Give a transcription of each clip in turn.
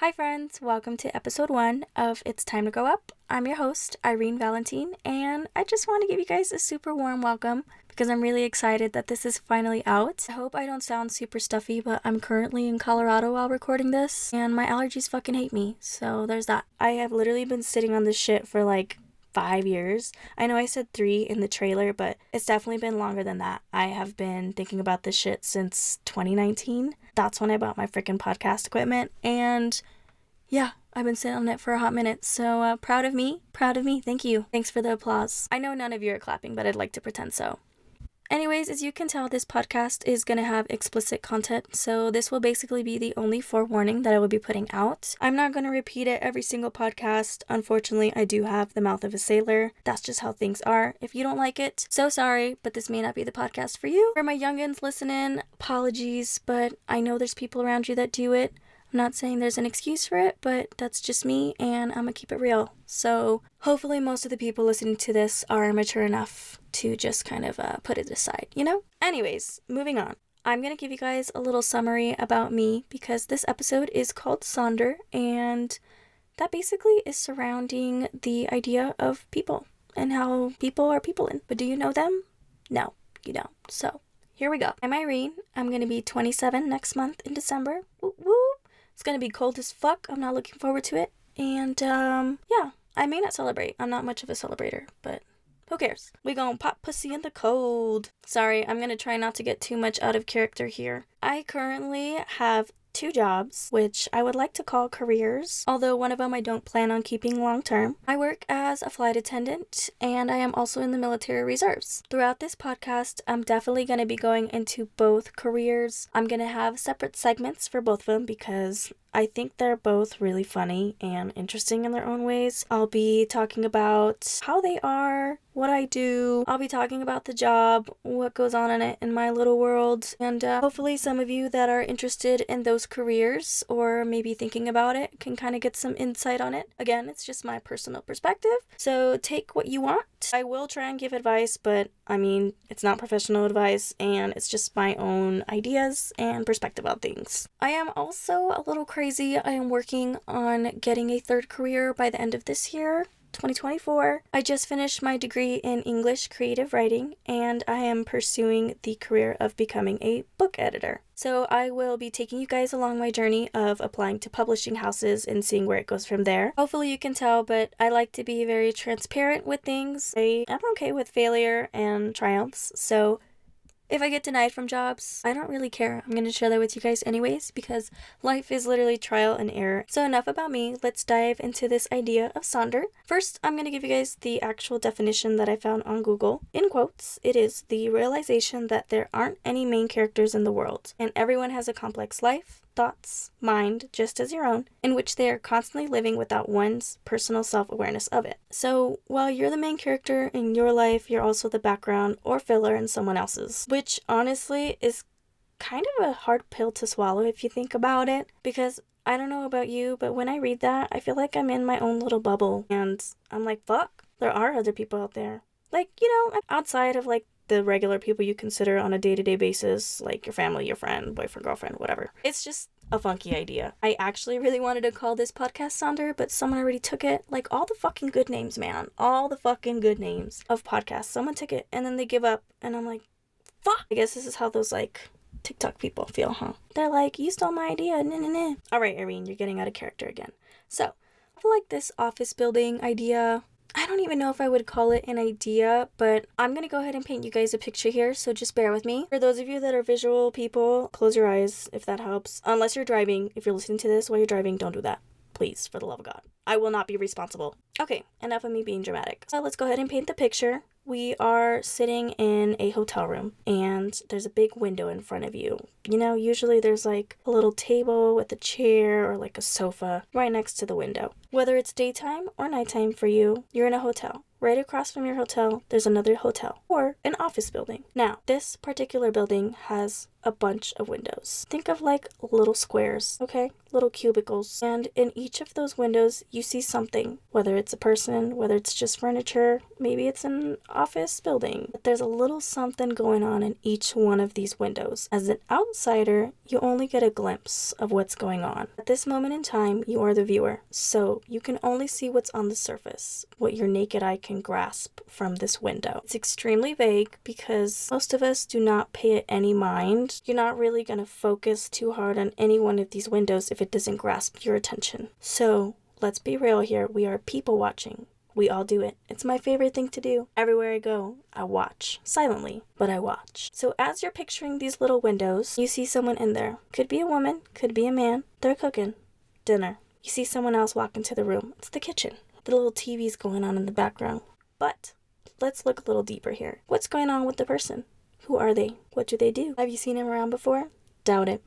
Hi friends, welcome to episode 1 of It's Time to Grow Up. I'm your host, Irene Valentine, and I just want to give you guys a super warm welcome because I'm really excited that this is finally out. I hope I don't sound super stuffy, but I'm currently in Colorado while recording this, and my allergies fucking hate me, so there's that. I have literally been sitting on this shit for like 5 years. I know I said 3 in the trailer, but it's definitely been longer than that. I have been thinking about this shit since 2019. That's when I bought my freaking podcast equipment, and yeah, I've been sitting on it for a hot minute, so proud of me, thank you. Thanks for the applause. I know none of you are clapping, but I'd like to pretend so. Anyways, as you can tell, this podcast is going to have explicit content, so this will basically be the only forewarning that I will be putting out. I'm not going to repeat it every single podcast. Unfortunately, I do have the mouth of a sailor. That's just how things are. If you don't like it, so sorry, but this may not be the podcast for you. For my youngins listening, apologies, but I know there's people around you that do it. I'm not saying there's an excuse for it, but that's just me, and I'm gonna keep it real. So hopefully most of the people listening to this are mature enough to just kind of put it aside, you know? Anyways, moving on. I'm gonna give you guys a little summary about me because this episode is called Sonder, and that basically is surrounding the idea of people and how people are peoplein'. But do you know them? No, you don't. So here we go. I'm Irene. I'm gonna be 27 next month in December. Woo woo! It's gonna be cold as fuck. I'm not looking forward to it. And, yeah, I may not celebrate. I'm not much of a celebrator, but who cares? We gon' pop pussy in the cold. Sorry, I'm gonna try not to get too much out of character here. I currently have 2 jobs, which I would like to call careers, although one of them I don't plan on keeping long term. I work as a flight attendant, and I am also in the military reserves. Throughout this podcast, I'm definitely going to be going into both careers. I'm going to have separate segments for both of them because I think they're both really funny and interesting in their own ways. I'll be talking about how they are, what I do. I'll be talking about the job, what goes on in it in my little world, and hopefully some of you that are interested in those careers or maybe thinking about it can kind of get some insight on it. Again, it's just my personal perspective, so take what you want. I will try and give advice, but I mean, it's not professional advice, and it's just my own ideas and perspective on things. I am also a little crazy. I am working on getting a 3rd career by the end of this year, 2024. I just finished my degree in English creative writing, and I am pursuing the career of becoming a book editor. So I will be taking you guys along my journey of applying to publishing houses and seeing where it goes from there. Hopefully you can tell, but I like to be very transparent with things. I am okay with failure and triumphs, so if I get denied from jobs, I don't really care. I'm going to share that with you guys anyways because life is literally trial and error. So enough about me. Let's dive into this idea of Sonder. First, I'm going to give you guys the actual definition that I found on Google. In quotes, it is the realization that there aren't any main characters in the world, and everyone has a complex life, thoughts, mind, just as your own, in which they are constantly living without one's personal self-awareness of it. So while you're the main character in your life, you're also the background or filler in someone else's, which honestly is kind of a hard pill to swallow if you think about it, because I don't know about you, but when I read that, I feel like I'm in my own little bubble, and I'm like, fuck, there are other people out there. Like, you know, outside of like the regular people you consider on a day-to-day basis, like your family, your friend, boyfriend, girlfriend, whatever. It's just a funky idea. I actually really wanted to call this podcast Sonder, but someone already took it. Like, all the fucking good names, man. All the fucking good names of podcasts. Someone took it, and then they give up, and I'm like, fuck. I guess this is how those, like, TikTok people feel, huh? They're like, you stole my idea, nah. Alright, Irene, you're getting out of character again. So, I feel like this office building idea, I don't even know if I would call it an idea, but I'm going to go ahead and paint you guys a picture here, so just bear with me. For those of you that are visual people, close your eyes if that helps. Unless you're driving. If you're listening to this while you're driving, don't do that. Please, for the love of God. I will not be responsible. Okay, enough of me being dramatic. So let's go ahead and paint the picture. We are sitting in a hotel room, and there's a big window in front of you. You know, usually there's like a little table with a chair or like a sofa right next to the window. Whether it's daytime or nighttime for you, you're in a hotel. Right across from your hotel, there's another hotel or an office building. Now, this particular building has a bunch of windows. Think of like little squares, okay? Little cubicles. And in each of those windows, you see something, whether it's a person, whether it's just furniture, maybe it's an office building. But there's a little something going on in each one of these windows. As an outsider, you only get a glimpse of what's going on. At this moment in time, you are the viewer, so you can only see what's on the surface, what your naked eye can grasp from this window. It's extremely vague because most of us do not pay it any mind. You're not really going to focus too hard on any one of these windows if it doesn't grasp your attention. So let's be real here. We are people watching. We all do it. It's my favorite thing to do. Everywhere I go, I watch. Silently, but I watch. So as you're picturing these little windows, you see someone in there. Could be a woman, could be a man. They're cooking dinner. You see someone else walk into the room. It's the kitchen. The little TV's going on in the background. But let's look a little deeper here. What's going on with the person? Who are they? What do they do? Have you seen them around before? Doubt it.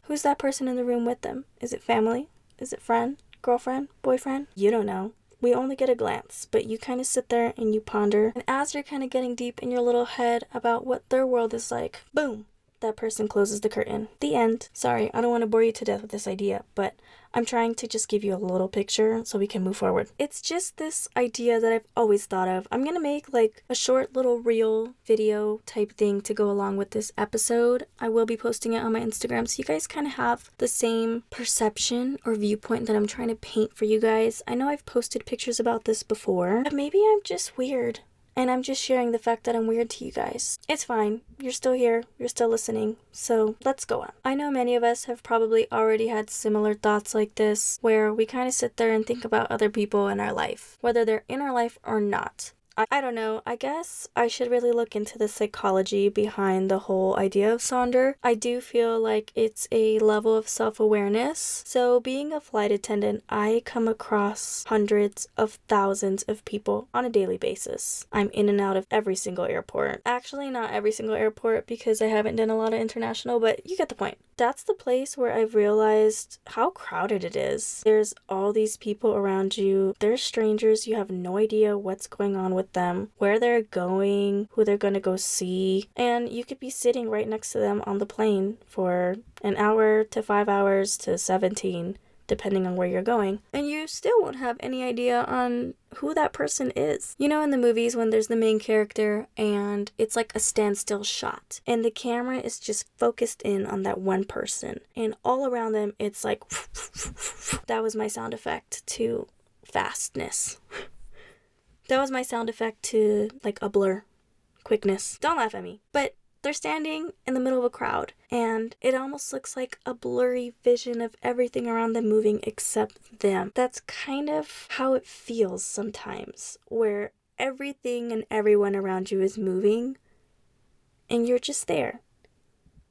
Who's that person in the room with them? Is it family? Is it friend? Girlfriend? Boyfriend? You don't know. We only get a glance, but you kind of sit there and you ponder. And as you're kind of getting deep in your little head about what their world is like, boom, that person closes the curtain. The end. Sorry, I don't want to bore you to death with this idea, but I'm trying to just give you a little picture so we can move forward. It's just this idea that I've always thought of. I'm gonna make like a short little reel video type thing to go along with this episode. I will be posting it on my Instagram so you guys kind of have the same perception or viewpoint that I'm trying to paint for you guys. I know I've posted pictures about this before, but maybe I'm just weird. And I'm just sharing the fact that I'm weird to you guys. It's fine. You're still here. You're still listening. So let's go on. I know many of us have probably already had similar thoughts like this, where we kind of sit there and think about other people in our life, whether they're in our life or not. I don't know. I guess I should really look into the psychology behind the whole idea of Sonder. I do feel like it's a level of self-awareness. So being a flight attendant, I come across hundreds of thousands of people on a daily basis. I'm in and out of every single airport. Actually, not every single airport because I haven't done a lot of international, but you get the point. That's the place where I've realized how crowded it is. There's all these people around you. They're strangers. You have no idea what's going on with them, where they're going, who they're going to go see. And you could be sitting right next to them on the plane for an hour to 5 hours to 17, depending on where you're going. And you still won't have any idea on who that person is. You know, in the movies when there's the main character and it's like a standstill shot and the camera is just focused in on that one person and all around them it's like that was my sound effect to fastness. That was my sound effect to like a blur. Quickness. Don't laugh at me. But they're standing in the middle of a crowd, and it almost looks like a blurry vision of everything around them moving except them. That's kind of how it feels sometimes, where everything and everyone around you is moving, and you're just there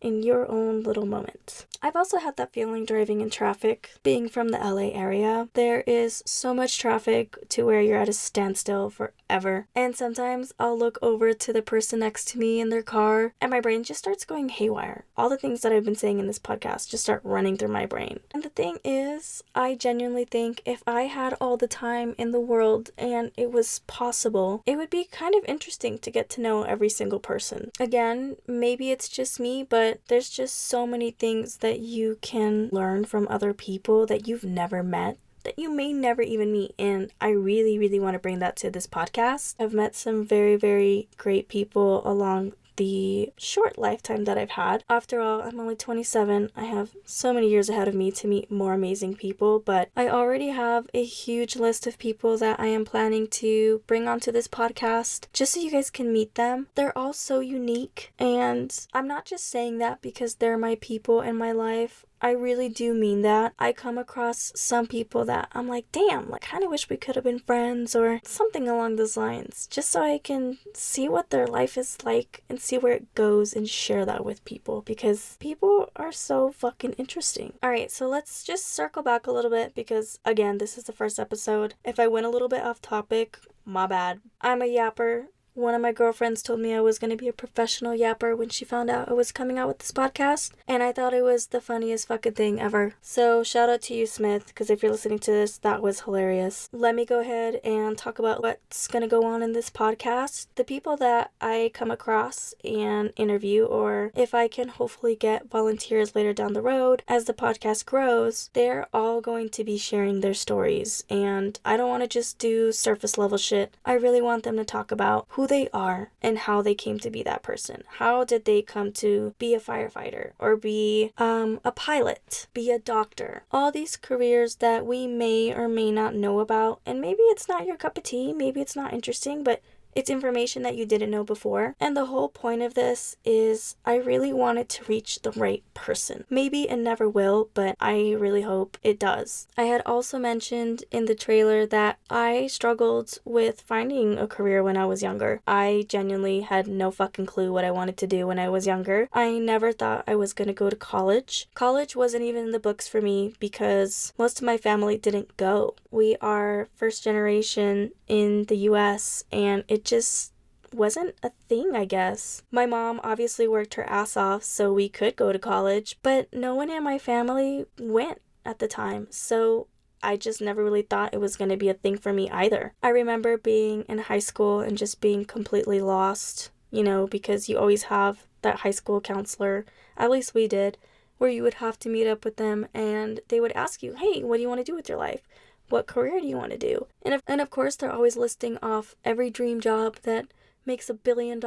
in your own little moment. I've also had that feeling driving in traffic. Being from the LA area, there is so much traffic to where you're at a standstill forever. And sometimes I'll look over to the person next to me in their car and my brain just starts going haywire. All the things that I've been saying in this podcast just start running through my brain. And the thing is, I genuinely think if I had all the time in the world and it was possible, it would be kind of interesting to get to know every single person. Again, maybe it's just me, but there's just so many things that you can learn from other people that you've never met, that you may never even meet. And I really, really want to bring that to this podcast. I've met some very, very great people along the short lifetime that I've had. After all, I'm only 27. I have so many years ahead of me to meet more amazing people, but I already have a huge list of people that I am planning to bring onto this podcast just so you guys can meet them. They're all so unique, and I'm not just saying that because they're my people in my life. I really do mean that. I come across some people that I'm like, damn, like kind of wish we could have been friends or something along those lines, just so I can see what their life is like and see where it goes and share that with people, because people are so fucking interesting. Alright, so let's just circle back a little bit because, again, this is the first episode. If I went a little bit off topic, my bad. I'm a yapper One of my girlfriends told me I was going to be a professional yapper when she found out I was coming out with this podcast, and I thought it was the funniest fucking thing ever. So shout out to you, Smith, because if you're listening to this, that was hilarious. Let me go ahead and talk about what's going to go on in this podcast. The people that I come across and interview, or if I can hopefully get volunteers later down the road as the podcast grows, they're all going to be sharing their stories, and I don't want to just do surface level shit. I really want them to talk about who they are and how they came to be that person. How did they come to be a firefighter or be a pilot, be a doctor? All these careers that we may or may not know about, and maybe it's not your cup of tea, maybe it's not interesting, but it's information that you didn't know before. And the whole point of this is I really wanted to reach the right person. Maybe it never will, but I really hope it does. I had also mentioned in the trailer that I struggled with finding a career when I was younger. I genuinely had no fucking clue what I wanted to do when I was younger. I never thought I was gonna go to college. College wasn't even in the books for me because most of my family didn't go. We are first generation in the US, and it just wasn't a thing, I guess. My mom obviously worked her ass off so we could go to college, but no one in my family went at the time, so I just never really thought it was going to be a thing for me either. I remember being in high school and just being completely lost, because you always have that high school counselor, at least we did, where you would have to meet up with them and they would ask you, hey, what do you want to do with your life? What career do you want to do? And of course, they're always listing off every dream job that makes $1 billion,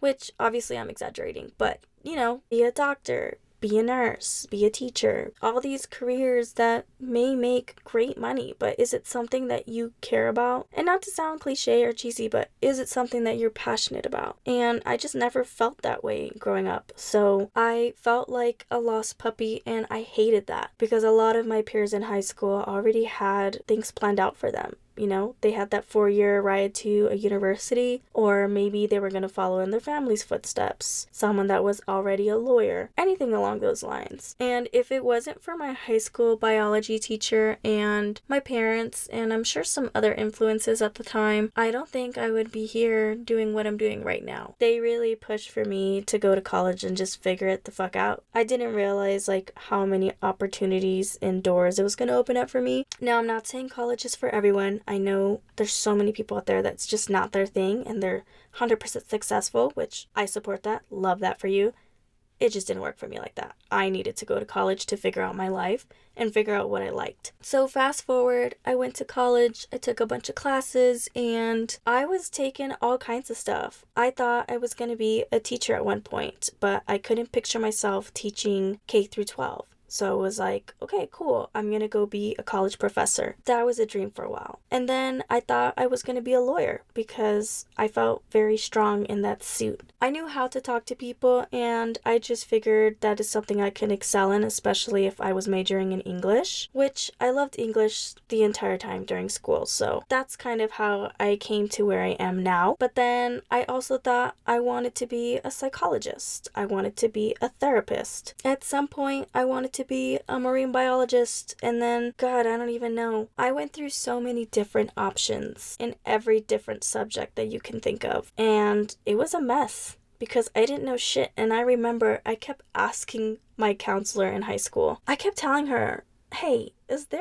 which obviously I'm exaggerating, but, be a doctor, be a nurse, be a teacher, all these careers that may make great money, but is it something that you care about? And not to sound cliche or cheesy, but is it something that you're passionate about? And I just never felt that way growing up. So I felt like a lost puppy, and I hated that because a lot of my peers in high school already had things planned out for them. They had that 4-year ride to a university, or maybe they were going to follow in their family's footsteps, someone that was already a lawyer, anything along those lines. And if it wasn't for my high school biology teacher and my parents, and I'm sure some other influences at the time, I don't think I would be here doing what I'm doing right now. They really pushed for me to go to college and just figure it the fuck out. I didn't realize how many opportunities and doors it was going to open up for me. Now, I'm not saying college is for everyone. I know there's so many people out there that's just not their thing and they're 100% successful, which I support that. Love that for you. It just didn't work for me like that. I needed to go to college to figure out my life and figure out what I liked. So fast forward, I went to college, I took a bunch of classes, and I was taking all kinds of stuff. I thought I was going to be a teacher at one point, but I couldn't picture myself teaching K through 12. So I was like, okay, cool. I'm going to go be a college professor. That was a dream for a while. And then I thought I was going to be a lawyer because I felt very strong in that suit. I knew how to talk to people, and I just figured that is something I can excel in, especially if I was majoring in English, which I loved English the entire time during school. So that's kind of how I came to where I am now. But then I also thought I wanted to be a psychologist. I wanted to be a therapist. At some point, I wanted to be a marine biologist, and then, God, I don't even know. I went through so many different options in every different subject that you can think of, and it was a mess because I didn't know shit. And I remember I kept asking my counselor in high school, I kept telling her, hey, is there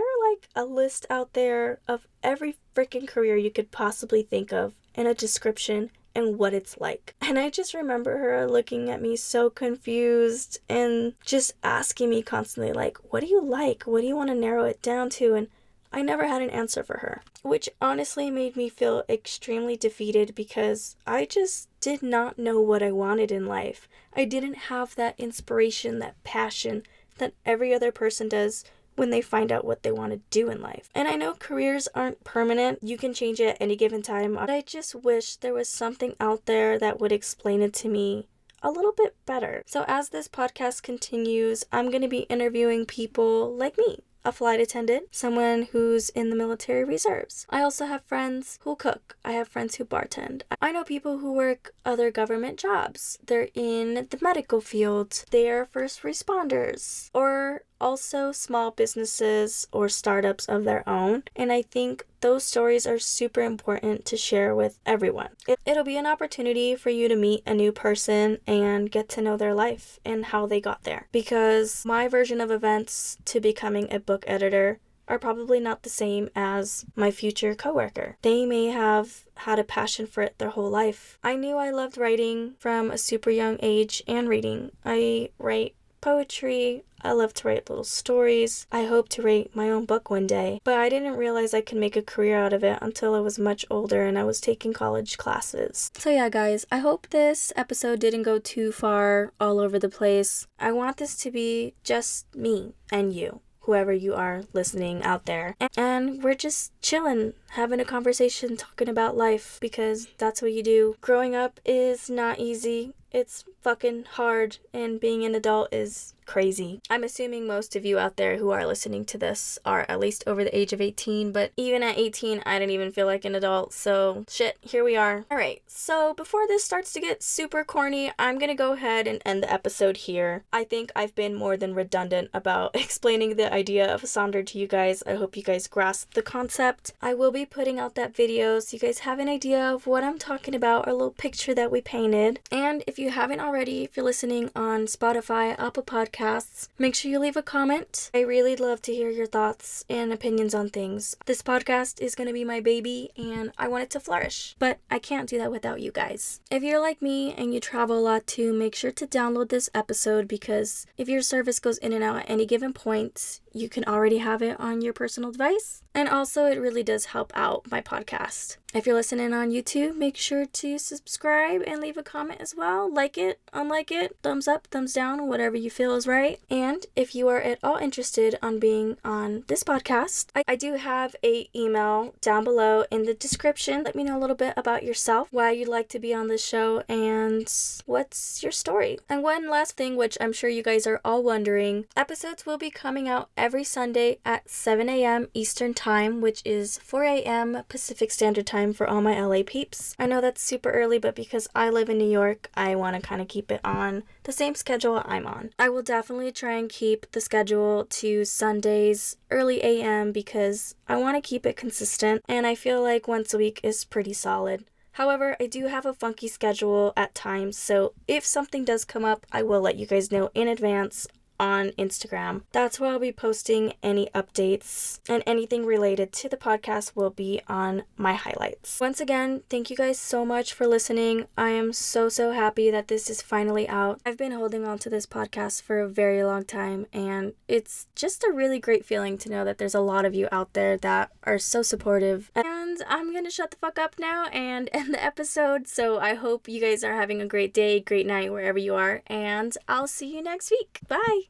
a list out there of every freaking career you could possibly think of and a description and what it's like? And I just remember her looking at me so confused and just asking me constantly, what do you like? What do you want to narrow it down to? And I never had an answer for her, which honestly made me feel extremely defeated because I just did not know what I wanted in life. I didn't have that inspiration, that passion that every other person does when they find out what they want to do in life. And I know careers aren't permanent. You can change it at any given time. But I just wish there was something out there that would explain it to me a little bit better. So as this podcast continues, I'm going to be interviewing people like me, a flight attendant, someone who's in the military reserves. I also have friends who cook. I have friends who bartend. I know people who work other government jobs. They're in the medical field. They're first responders, or also small businesses or startups of their own. And I think those stories are super important to share with everyone. It'll be an opportunity for you to meet a new person and get to know their life and how they got there. Because my version of events to becoming a book editor are probably not the same as my future coworker. They may have had a passion for it their whole life. I knew I loved writing from a super young age and reading. I write poetry. I love to write little stories. I hope to write my own book one day, but I didn't realize I could make a career out of it until I was much older and I was taking college classes. So yeah, guys, I hope this episode didn't go too far all over the place. I want this to be just me and you, whoever you are listening out there. And we're just chilling, having a conversation, talking about life, because that's what you do. Growing up is not easy. It's fucking hard, and being an adult is crazy. I'm assuming most of you out there who are listening to this are at least over the age of 18, but even at 18, I didn't even feel like an adult, so shit, here we are. Alright, so before this starts to get super corny, I'm gonna go ahead and end the episode here. I think I've been more than redundant about explaining the idea of Sonder to you guys. I hope you guys grasp the concept. I will be putting out that video so you guys have an idea of what I'm talking about, a little picture that we painted. And if you haven't already, if you're listening on Spotify, Apple Podcasts, make sure you leave a comment. I really love to hear your thoughts and opinions on things. This podcast is going to be my baby and I want it to flourish, but I can't do that without you guys. If you're like me and you travel a lot too, make sure to download this episode, because if your service goes in and out at any given point, you can already have it on your personal device. And also, it really does help out my podcast. If you're listening on YouTube, make sure to subscribe and leave a comment as well. Like it, unlike it, thumbs up, thumbs down, whatever you feel is right. And if you are at all interested on being on this podcast, I do have a email down below in the description. Let me know a little bit about yourself, why you'd like to be on this show, and what's your story. And one last thing, which I'm sure you guys are all wondering, episodes will be coming out every Sunday at 7 a.m. Eastern Time, which is 4 a.m. Pacific Standard Time for all my LA peeps. I know that's super early, but because I live in New York, I want to kind of keep it on the same schedule I'm on. I will definitely try and keep the schedule to Sundays early AM because I want to keep it consistent, and I feel like once a week is pretty solid. However, I do have a funky schedule at times, so if something does come up, I will let you guys know in advance on Instagram. That's where I'll be posting any updates, and anything related to the podcast will be on my highlights. Once again, thank you guys so much for listening. I am so happy that this is finally out. I've been holding on to this podcast for a very long time, and it's just a really great feeling to know that there's a lot of you out there that are so supportive. And I'm gonna shut the fuck up now and end the episode, so I hope you guys are having a great day, great night, wherever you are, and I'll see you next week. Bye!